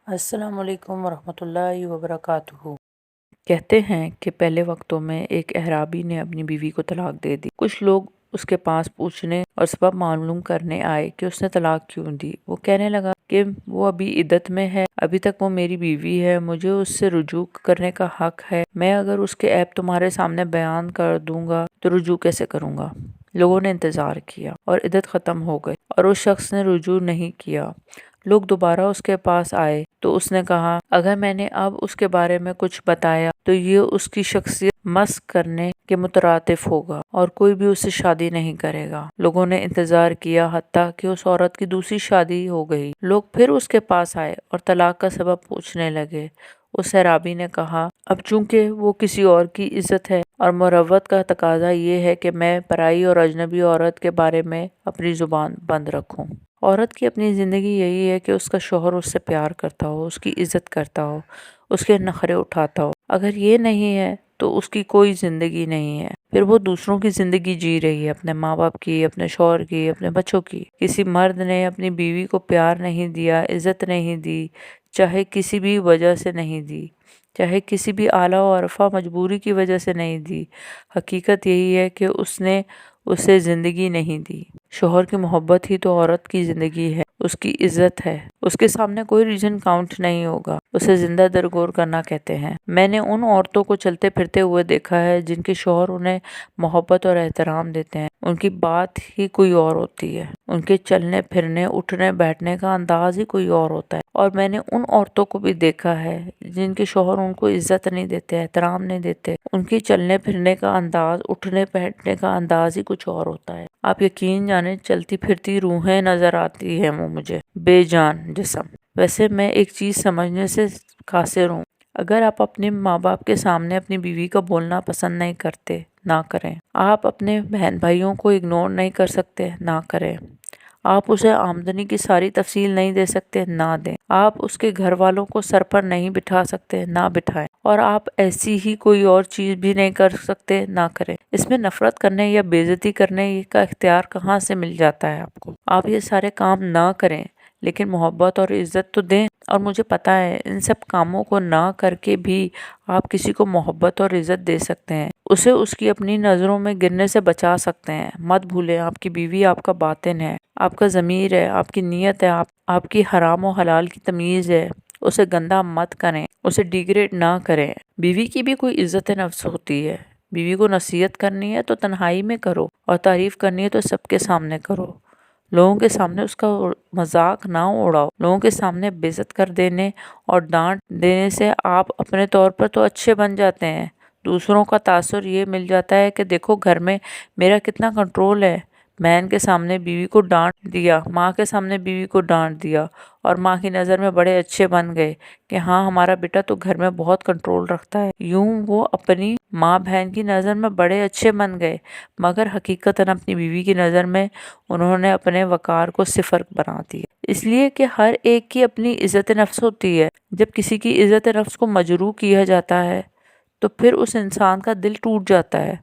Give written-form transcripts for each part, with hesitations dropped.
السلام علیکم ورحمۃ اللہ وبرکاتہ۔ کہتے ہیں کہ پہلے وقتوں میں ایک اعرابی نے اپنی بیوی کو طلاق دے دی۔ کچھ لوگ اس کے پاس پوچھنے اور سبب معلوم کرنے آئے کہ اس نے طلاق کیوں دی۔ وہ کہنے لگا کہ وہ ابھی عدت میں ہے، ابھی تک وہ میری بیوی ہے، مجھے اس سے رجوع کرنے کا حق ہے، میں اگر اس کے عیب تمہارے سامنے بیان کر دوں گا تو رجوع کیسے کروں گا؟ لوگوں نے انتظار کیا اور عدت ختم ہو گئی اور اس شخص نے رجوع نہیں کیا۔ لوگ دوبارہ اس کے پاس آئے تو اس نے کہا، اگر میں نے اب اس کے بارے میں کچھ بتایا تو یہ اس کی شخصیت مسخ کرنے کے مترادف ہوگا اور کوئی بھی اس سے شادی نہیں کرے گا۔ لوگوں نے انتظار کیا حتیٰ کہ اس عورت کی دوسری شادی ہو گئی۔ لوگ پھر اس کے پاس آئے اور طلاق کا سبب پوچھنے لگے۔ اس اعرابی نے کہا، اب چونکہ وہ کسی اور کی عزت ہے اور مروت کا تقاضا یہ ہے کہ میں پرائی اور اجنبی عورت کے بارے میں اپنی زبان بند رکھوں۔ عورت کی اپنی زندگی یہی ہے کہ اس کا شوہر اس سے پیار کرتا ہو، اس کی عزت کرتا ہو، اس کے نخرے اٹھاتا ہو۔ اگر یہ نہیں ہے تو اس کی کوئی زندگی نہیں ہے، پھر وہ دوسروں کی زندگی جی رہی ہے، اپنے ماں باپ کی، اپنے شوہر کی، اپنے بچوں کی۔ کسی مرد نے اپنی بیوی کو پیار نہیں دیا، عزت نہیں دی، چاہے کسی بھی وجہ سے نہیں دی، چاہے کسی بھی اعلیٰ و عرفہ مجبوری کی وجہ سے نہیں دی، حقیقت یہی ہے کہ اس نے اسے زندگی نہیں دی۔ شوہر کی محبت ہی تو عورت کی زندگی ہے، اس کی عزت ہے، اس کے سامنے کوئی ریزن کاؤنٹ نہیں ہوگا، اسے زندہ درگور کرنا کہتے ہیں۔ میں نے ان عورتوں کو چلتے پھرتے ہوئے دیکھا ہے جن کے شوہر انہیں محبت اور احترام دیتے ہیں، ان کی بات ہی کوئی اور ہوتی ہے، ان کے چلنے پھرنے اٹھنے بیٹھنے کا انداز ہی کوئی اور ہوتا ہے۔ اور میں نے ان عورتوں کو بھی دیکھا ہے جن کے شوہر ان کو عزت نہیں دیتے، احترام نہیں دیتے، ان کے چلنے پھرنے کا انداز اٹھنے بیٹھنے کا انداز ہی کچھ اور ہوتا ہے۔ آپ یقین جانیں چلتی پھرتی روحیں نظر آتی ہیں وہ مجھے، بے جان جسم۔ ویسے میں ایک چیز سمجھنے سے قاصر ہوں، اگر آپ اپنے ماں باپ کے سامنے اپنی بیوی کا بولنا پسند نہیں کرتے، نہ کریں۔ آپ اپنے بہن بھائیوں کو اگنور نہیں کر سکتے، نہ کریں۔ آپ اسے آمدنی کی ساری تفصیل نہیں دے سکتے، نہ دیں۔ آپ اس کے گھر والوں کو سر پر نہیں بٹھا سکتے، نہ بٹھائیں۔ اور آپ ایسی ہی کوئی اور چیز بھی نہیں کر سکتے، نہ کریں۔ اس میں نفرت کرنے یا بے عزتی کرنے کا اختیار کہاں سے مل جاتا ہے آپ کو؟ آپ یہ سارے کام نہ کریں، لیکن محبت اور عزت تو دیں۔ اور مجھے پتا ہے ان سب کاموں کو نہ کر کے بھی آپ کسی کو محبت اور عزت دے سکتے ہیں، اسے اس کی اپنی نظروں میں گرنے سے بچا سکتے ہیں۔ مت بھولیں آپ کی بیوی آپ کا باطن ہے، آپ کا ضمیر ہے، آپ کی نیت ہے، آپ کی حرام و حلال کی تمیز ہے۔ اسے گندا مت کریں، اسے ڈیگریڈ نہ کریں۔ بیوی کی بھی کوئی عزت نفس ہوتی ہے۔ بیوی کو نصیحت کرنی ہے تو تنہائی میں کرو، اور تعریف کرنی ہے تو سب کے سامنے کرو۔ لوگوں کے سامنے اس کا مذاق نہ اڑاؤ۔ لوگوں کے سامنے بے عزت کر دینے اور ڈانٹ دینے سے آپ اپنے طور پر تو اچھے بن جاتے ہیں، دوسروں کا تاثر یہ مل جاتا ہے کہ دیکھو گھر میں میرا کتنا کنٹرول ہے۔ بہن کے سامنے بیوی کو ڈانٹ دیا، ماں کے سامنے بیوی کو ڈانٹ دیا، اور ماں کی نظر میں بڑے اچھے بن گئے کہ ہاں ہمارا بیٹا تو گھر میں بہت کنٹرول رکھتا ہے۔ یوں وہ اپنی ماں بہن کی نظر میں بڑے اچھے بن گئے، مگر حقیقتاً اپنی بیوی کی نظر میں انہوں نے اپنے وقار کو صفر بنا دیا۔ اس لیے کہ ہر ایک کی اپنی عزت نفس ہوتی ہے۔ جب کسی کی عزت نفس کو مجروح کیا جاتا ہے تو پھر اس انسان کا دل ٹوٹ جاتا ہے،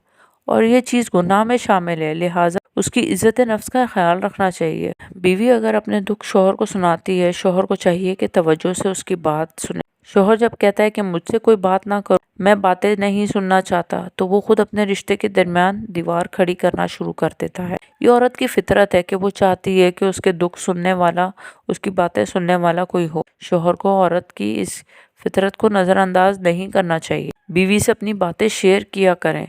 اور یہ چیز گناہ میں شامل ہے، لہٰذا اس کی عزت نفس کا خیال رکھنا چاہیے۔ بیوی اگر اپنے دکھ شوہر کو سناتی ہے، شوہر کو چاہیے کہ توجہ سے اس کی بات سنے۔ شوہر جب کہتا ہے کہ مجھ سے کوئی بات نہ کرو، میں باتیں نہیں سننا چاہتا، تو وہ خود اپنے رشتے کے درمیان دیوار کھڑی کرنا شروع کر دیتا ہے۔ یہ عورت کی فطرت ہے کہ وہ چاہتی ہے کہ اس کے دکھ سننے والا، اس کی باتیں سننے والا کوئی ہو۔ شوہر کو عورت کی اس فطرت کو نظر انداز نہیں کرنا چاہیے۔ بیوی سے اپنی باتیں شیئر کیا کریں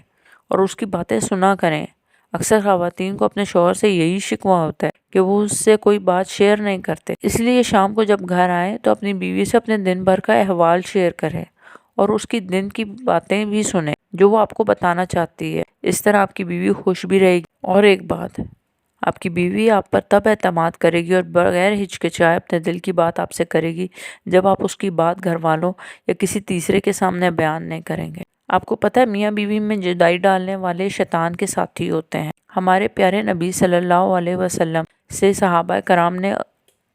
اور اس کی باتیں سنا کریں۔ اکثر خواتین کو اپنے شوہر سے یہی شکوہ ہوتا ہے کہ وہ اس سے کوئی بات شیئر نہیں کرتے، اس لیے شام کو جب گھر آئیں تو اپنی بیوی سے اپنے دن بھر کا احوال شیئر کریں اور اس کی دن کی باتیں بھی سنیں جو وہ آپ کو بتانا چاہتی ہے۔ اس طرح آپ کی بیوی خوش بھی رہے گی۔ اور ایک بات، آپ کی بیوی آپ پر تب اعتماد کرے گی اور بغیر ہچکچائے اپنے دل کی بات آپ سے کرے گی جب آپ اس کی بات گھر والوں یا کسی تیسرے کے سامنے بیان نہیں کریں گے۔ آپ کو پتہ ہے میاں بیوی میں جدائی ڈالنے والے شیطان کے ساتھی ہوتے ہیں۔ ہمارے پیارے نبی صلی اللہ علیہ وسلم سے صحابہ کرام نے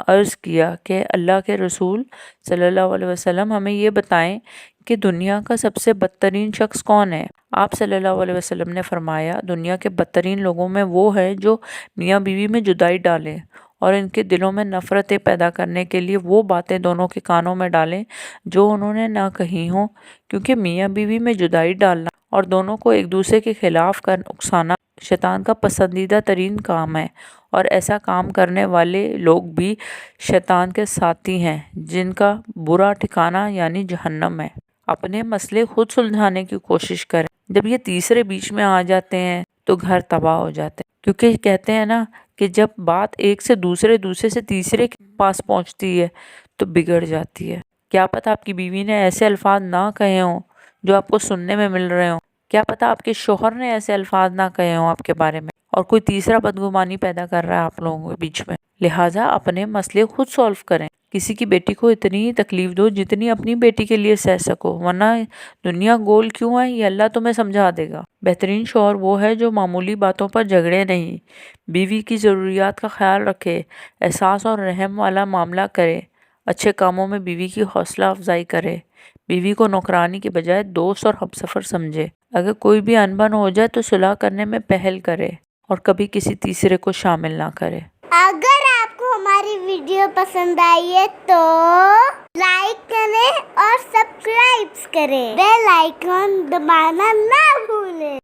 عرض کیا کہ اللہ کے رسول صلی اللہ علیہ وسلم ہمیں یہ بتائیں کہ دنیا کا سب سے بدترین شخص کون ہے؟ آپ صلی اللہ علیہ وسلم نے فرمایا، دنیا کے بدترین لوگوں میں وہ ہے جو میاں بیوی میں جدائی ڈالے اور ان کے دلوں میں نفرتیں پیدا کرنے کے لیے وہ باتیں دونوں کے کانوں میں ڈالیں جو انہوں نے نہ کہی ہوں، کیونکہ میاں بیوی میں جدائی ڈالنا اور دونوں کو ایک دوسرے کے خلاف کر اکسانا شیطان کا پسندیدہ ترین کام ہے، اور ایسا کام کرنے والے لوگ بھی شیطان کے ساتھی ہیں جن کا برا ٹھکانہ یعنی جہنم ہے۔ اپنے مسئلے خود سلجھانے کی کوشش کریں، جب یہ تیسرے بیچ میں آ جاتے ہیں تو گھر تباہ ہو جاتے ہیں، کیونکہ کہتے ہیں نا کہ جب بات ایک سے دوسرے سے تیسرے کے پاس پہنچتی ہے تو بگڑ جاتی ہے۔ کیا پتا آپ کی بیوی نے ایسے الفاظ نہ کہے ہوں جو آپ کو سننے میں مل رہے ہوں، کیا پتا آپ کے شوہر نے ایسے الفاظ نہ کہے ہوں آپ کے بارے میں، اور کوئی تیسرا بدگمانی پیدا کر رہا ہے آپ لوگوں کے بیچ میں۔ لہٰذا اپنے مسئلے خود سولو کریں، کسی کی بیٹی کو اتنی ہی تکلیف دو جتنی اپنی بیٹی کے لیے سہ سکو، ورنہ دنیا گول کیوں ہے یہ اللہ تمہیں سمجھا دے گا۔ بہترین شوہر وہ ہے جو معمولی باتوں پر جھگڑے نہیں، بیوی کی ضروریات کا خیال رکھے، احساس اور رحم والا معاملہ کرے، اچھے کاموں میں بیوی کی حوصلہ افزائی کرے، بیوی کو نوکرانی کے بجائے دوست اور ہمسفر سمجھے، اگر کوئی بھی انبن ہو جائے تو صلح کرنے میں پہل کرے اور کبھی کسی تیسرے کو شامل نہ کرے۔ اگر آپ کو ہماری ویڈیو پسند آئی ہے تو لائک کریں اور سبسکرائب کریں، بیل آئیکن دبانا نہ بھولیں۔